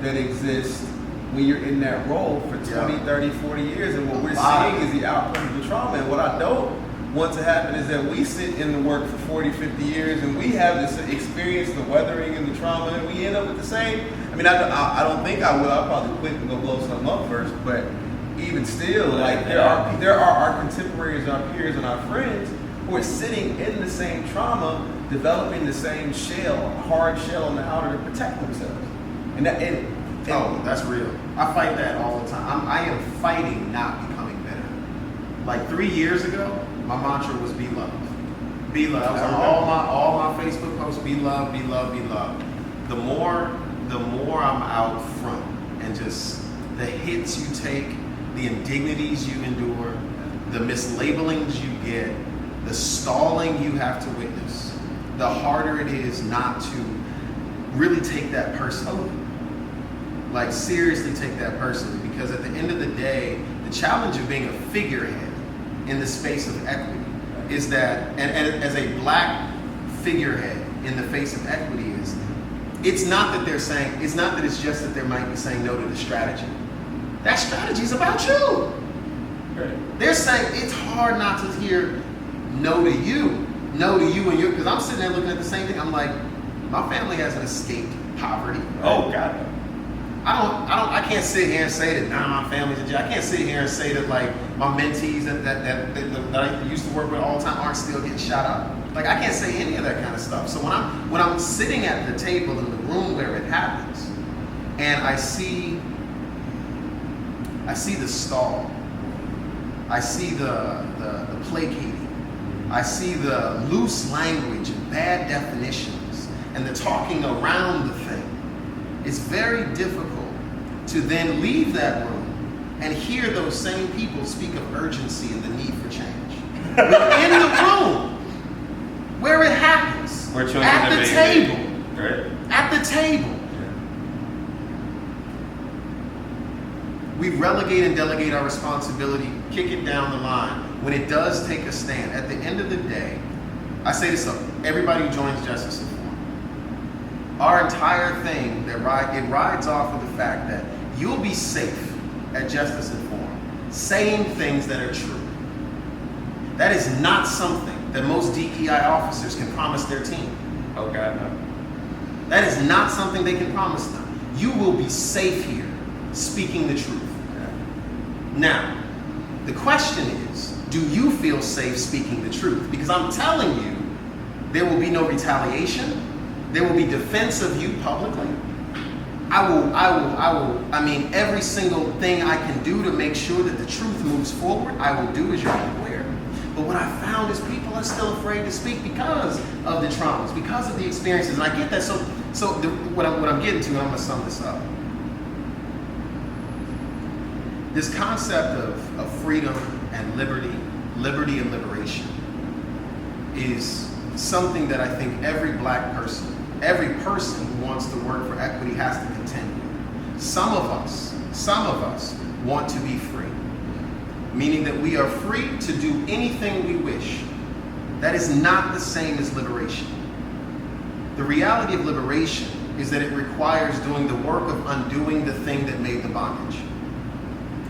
B: that exists when you're in that role for 20, 30, 40 years, and what we're seeing is the outcome of the trauma. And what I don't want to happen is that we sit in the work for 40, 50 years and we have this experience, the weathering and the trauma, and we end up with the same. I mean, I don't think I will. I'll probably quit and go blow something up first, but even still, like there are our contemporaries, our peers, and our friends who are sitting in the same trauma, developing the same hard shell on the outer to protect themselves.
C: Oh, that's real. I fight that all the time. I am fighting not becoming better. Like 3 years ago, my mantra was be loved. Be loved. That was on all my Facebook posts, be loved, be loved, be loved. The more I'm out front and just the hits you take, the indignities you endure, the mislabelings you get, the stalling you have to witness, the harder it is not to really take that personally. Like seriously take that personally, because at the end of the day, the challenge of being a figurehead in the space of equity is that, and as a black figurehead in the face of equity is, it's not that it's just that they might be saying no to the strategy. That strategy is about you. Right. They're saying it's hard not to hear no to you and you, because I'm sitting there looking at the same thing. I'm like, my family hasn't escaped poverty. Right?
A: Oh God.
C: I can't sit here and say that my family's in jail. I can't sit here and say that like my mentees that I used to work with all the time aren't still getting shot up. Like I can't say any of that kind of stuff. So when I'm sitting at the table in the room where it happens, and I see the stall, I see the placating, I see the loose language and bad definitions and the talking around the thing. It's very difficult to then leave that room and hear those same people speak of urgency and the need for change. Within the room where it happens, at the table, right? At the table. We relegate and delegate our responsibility, kick it down the line. When it does take a stand, at the end of the day, I say this to everybody who joins Justice Informed. Our entire thing, it rides off of the fact that you'll be safe at Justice Informed, saying things that are true. That is not something that most DEI officers can promise their team.
A: Okay.
C: That is not something they can promise them. You will be safe here, speaking the truth. Now, the question is, do you feel safe speaking the truth? Because I'm telling you, there will be no retaliation. There will be defense of you publicly. I mean, every single thing I can do to make sure that the truth moves forward, I will do, as you're aware. But what I found is people are still afraid to speak because of the traumas, because of the experiences, and I get that. So what I'm getting to, and I'm gonna sum this up. This concept of freedom and liberty and liberation is something that I think every black person, every person who wants to work for equity has to contend with. Some of us want to be free, meaning that we are free to do anything we wish. That is not the same as liberation. The reality of liberation is that it requires doing the work of undoing the thing that made the bondage.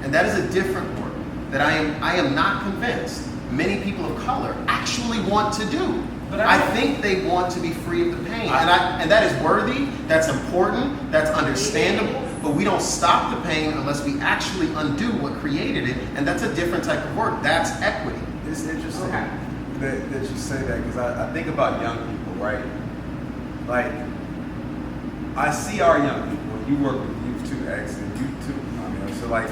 C: And that is a different work that I am not convinced many people of color actually want to do. But I think they want to be free of the pain. And that is worthy, that's important, that's understandable, but we don't stop the pain unless we actually undo what created it, and that's a different type of work. That's equity.
B: It's interesting that you say that, because I think about young people, right? Like, I see our young people, you work with youth too, X, and youth too, so like,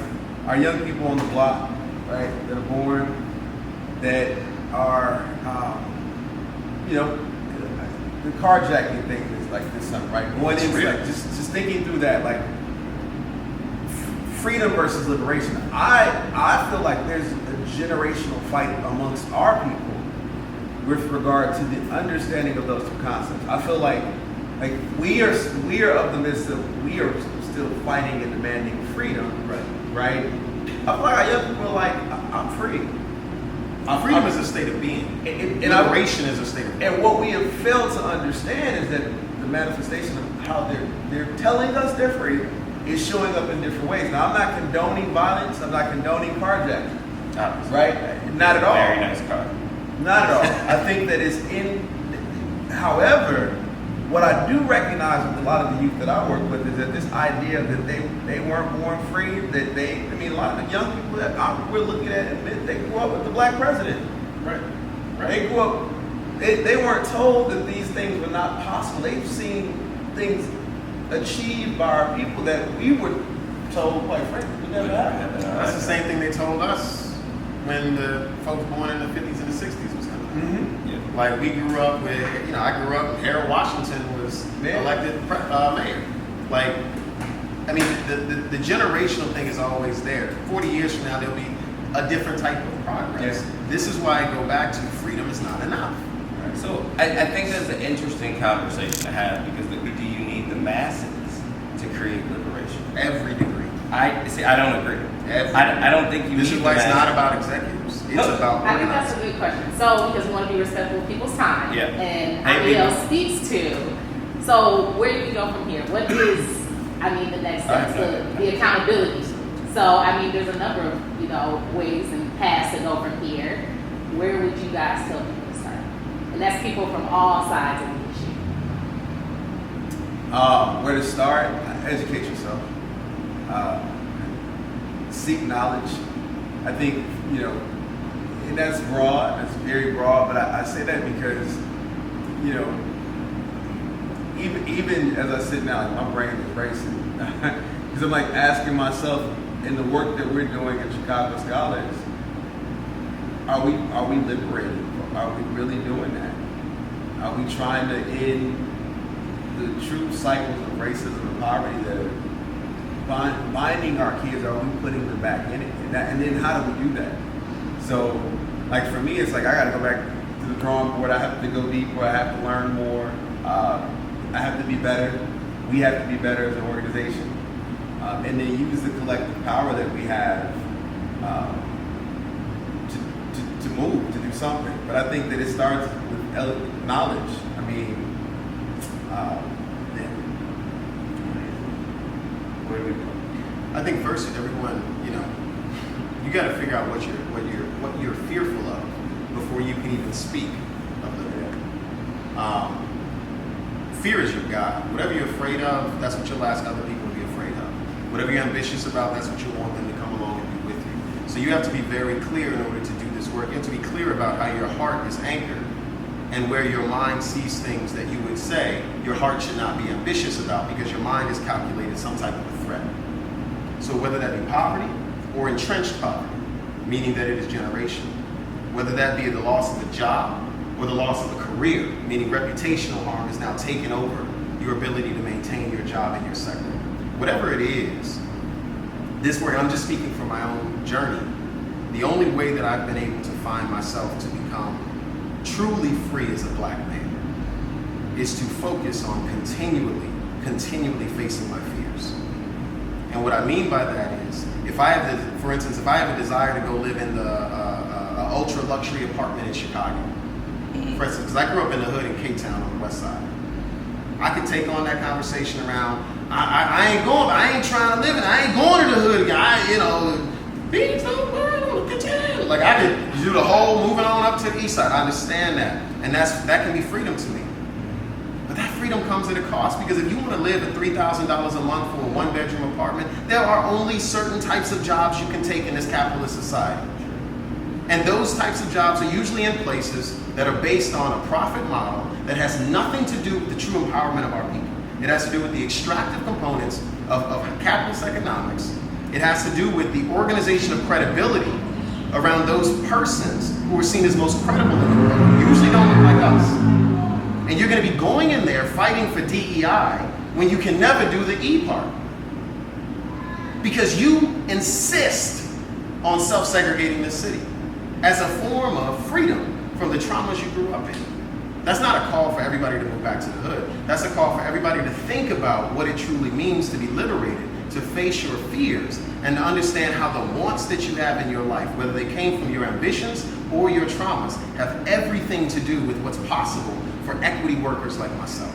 B: our young people on the block, right, that are born, that are, the carjacking thing is like this something, right? Going into like just thinking through that, like freedom versus liberation. I feel like there's a generational fight amongst our people with regard to the understanding of those two concepts. I feel like we are of the midst of, we are still fighting and demanding freedom, right? I feel like our young people are like, I'm free.
C: Freedom is a state of being.
B: And
C: liberation is a state of being.
B: And what we have failed to understand is that the manifestation of how they're telling us they're free is showing up in different ways. Now, I'm not condoning violence. I'm not condoning carjacking. Right? Not at all.
A: Very nice car.
B: Not at all. I think that it's in. However, what I do recognize with a lot of the youth that I work with is that this idea that they weren't born free, that a lot of the young people that we're looking at admit they grew up with the black president.
C: Right.
B: They grew up, they weren't told that these things were not possible. They've seen things achieved by our people that we were told, quite frankly, would never happen.
C: That's the same thing they told us when the folks born in the 50s and the 60s was coming.
B: Mm-hmm.
A: Yeah.
C: Like we grew up with, I grew up, Harold Washington was elected mayor. Like, I mean, the generational thing is always there. 40 years from now, there'll be a different type of progress.
B: Yeah.
C: This is why I go back to freedom is not enough.
A: So I think that's an interesting conversation to have, because do you need the masses to create liberation?
C: Every degree.
A: I don't agree.
C: Every
A: I don't think you
C: This
A: need
C: is why
A: the
C: it's
A: masses.
C: not about executives. It's
A: No.
C: about
D: I think that's a
C: organizing.
D: good question. So, because we want to be respectful of people's time,
A: Yeah.
D: and
A: Hey,
D: Amiel
A: people.
D: speaks to. So, where do we go from here? What is, the next steps, the accountability? So, there's a number of ways and paths to go from here. Where would you guys tell people to start? And that's people from all sides of the issue.
B: Where to start? Educate yourself. Seek knowledge. I think, and that's broad, that's very broad, but I say that because, even as I sit now, my brain is racing. Because I'm like asking myself, in the work that we're doing at Chicago Scholars, are we liberating? Are we really doing that? Are we trying to end the true cycles of racism and poverty that are binding our kids? Are we putting them back in it? And then how do we do that? So, like for me, it's like I got to go back to the drawing board. I have to go deeper. I have to learn more. I have to be better. We have to be better as an organization. And then use the collective power that we have to move, to do something. But I think that it starts with knowledge. Where do we go?
C: I think first, everyone, you got to figure out what you're fearful of before you can even speak of liberty. Fear is your God. Whatever you're afraid of, that's what you'll ask other people to be afraid of. Whatever you're ambitious about, that's what you want them to come along and be with you. So you have to be very clear in order to do this work. You have to be clear about how your heart is anchored and where your mind sees things that you would say your heart should not be ambitious about, because your mind has calculated some type of a threat. So whether that be poverty or entrenched poverty, meaning that it is generational, whether that be the loss of a job or the loss of a career, meaning reputational harm is now taken over your ability to maintain your job in your sector. Whatever it is, this work, I'm just speaking from my own journey. The only way that I've been able to find myself to become truly free as a black man is to focus on continually facing my fears. And what I mean by that is, if I have a desire to go live in the ultra luxury apartment in Chicago, for instance, because I grew up in the hood in K-Town on the west side, I could take on that conversation around, I ain't trying to live in, I ain't going to the hood again, beats on the world, like I could do the whole moving on up to the east side. I understand that, and that can be freedom to me. But that freedom comes at a cost, because if you want to live at $3,000 a month for a one-bedroom apartment, there are only certain types of jobs you can take in this capitalist society. And those types of jobs are usually in places that are based on a profit model that has nothing to do with the true empowerment of our people. It has to do with the extractive components of capitalist economics. It has to do with the organization of credibility around those persons who are seen as most credible in the world, who usually don't look like us. And you're going to be going in there fighting for DEI when you can never do the E part. Because you insist on self-segregating this city as a form of freedom from the traumas you grew up in. That's not a call for everybody to move back to the hood. That's a call for everybody to think about what it truly means to be liberated, to face your fears, and to understand how the wants that you have in your life, whether they came from your ambitions or your traumas, have everything to do with what's possible for equity workers like myself.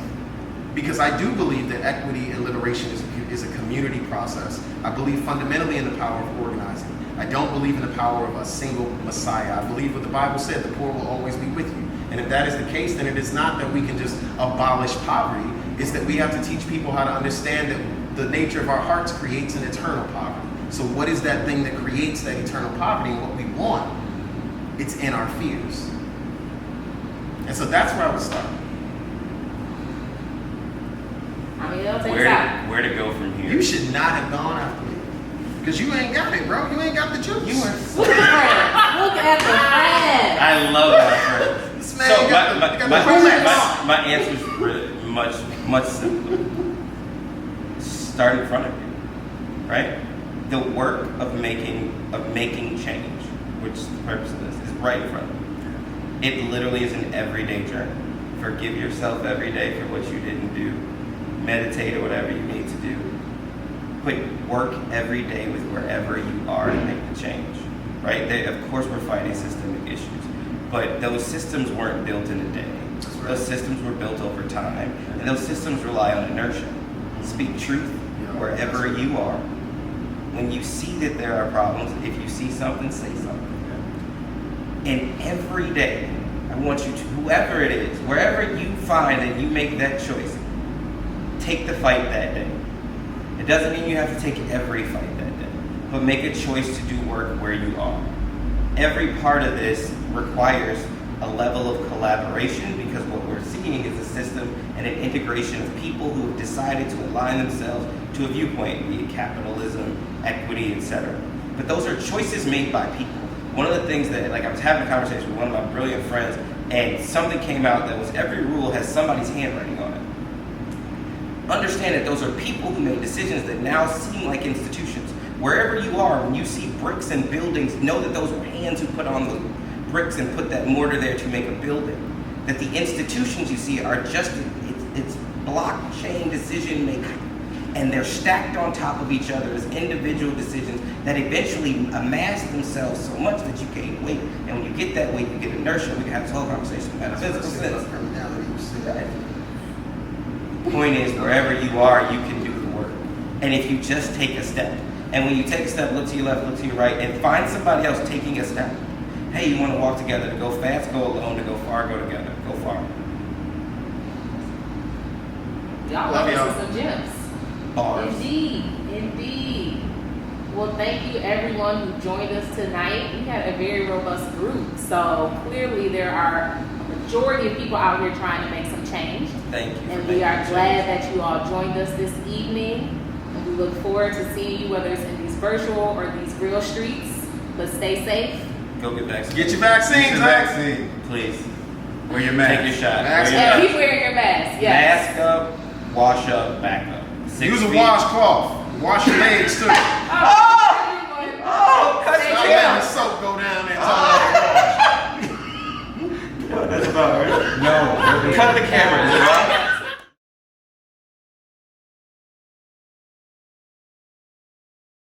C: Because I do believe that equity and liberation is a community process. I believe fundamentally in the power of organizing. I don't believe in the power of a single Messiah. I believe what the Bible said, the poor will always be with you. And if that is the case, then it is not that we can just abolish poverty. It's that we have to teach people how to understand that the nature of our hearts creates an eternal poverty. So what is that thing that creates that eternal poverty and what we want? It's in our fears. And so that's where I would start.
D: I mean, it'll take time.
A: Where to go from here?
C: You should not have gone after me. Because you ain't got it, bro. You ain't got the juice.
A: You are
D: Look at the friend.
A: I love that phrase.
C: This man
A: So
C: got the Rolex.
A: my answer is really much simpler. Start in front of you, right? The work of making change, which is the purpose of this, is right in front of you. It literally is an everyday journey. Forgive yourself every day for what you didn't do. Meditate or whatever you need to do. But work every day with wherever you are to make the change, right? Of course, we're fighting systemic issues, but those systems weren't built in a day. Those systems were built over time, and those systems rely on inertia. Speak truth wherever you are. When you see that there are problems, if you see something, say something. And every day, I want you to, whoever it is, wherever you find that you make that choice, take the fight that day. It doesn't mean you have to take every fight that day, but make a choice to do work where you are. Every part of this requires a level of collaboration because what we're seeing is a system and an integration of people who have decided to align themselves to a viewpoint, be it capitalism, equity, etc. But those are choices made by people. One of the things that, like, I was having a conversation with one of my brilliant friends, and something came out that was every rule has somebody's handwriting on it. Understand that those are people who made decisions that now seem like institutions. Wherever you are, when you see bricks and buildings, know that those were hands who put on those bricks and put that mortar there to make a building. That the institutions you see are just, it's blockchain decision making. And they're stacked on top of each other as individual decisions that eventually amass themselves so much that you gain weight. And when you get that weight, you get inertia. We can have this whole conversation about physical sense. Point is, wherever you are, you can do the work. And if you just take a step, and when you take a step, look to your left, look to your right, and find somebody else taking a step. Hey, you want to walk together, to go fast, go alone, to go far, go together, go far.
D: Y'all love some gems.
A: Bars.
D: Indeed. Well, thank you everyone who joined us tonight. We had a very robust group, so clearly there are a majority of people out here trying to make some change.
A: Thank you.
D: And we are glad that you all joined us this evening. And we look forward to seeing you, whether it's in these virtual or these real streets. But stay safe.
A: Go get vaccinated.
C: Get your vaccine,
B: Get your vaccine.
A: Please.
B: Wear your mask.
A: Take your shot.
C: Mask
A: Wear your
D: And keep wearing your mask. Yes.
A: Mask up, wash up, back up. 6
C: Use a
A: feet.
C: washcloth. Wash your legs too.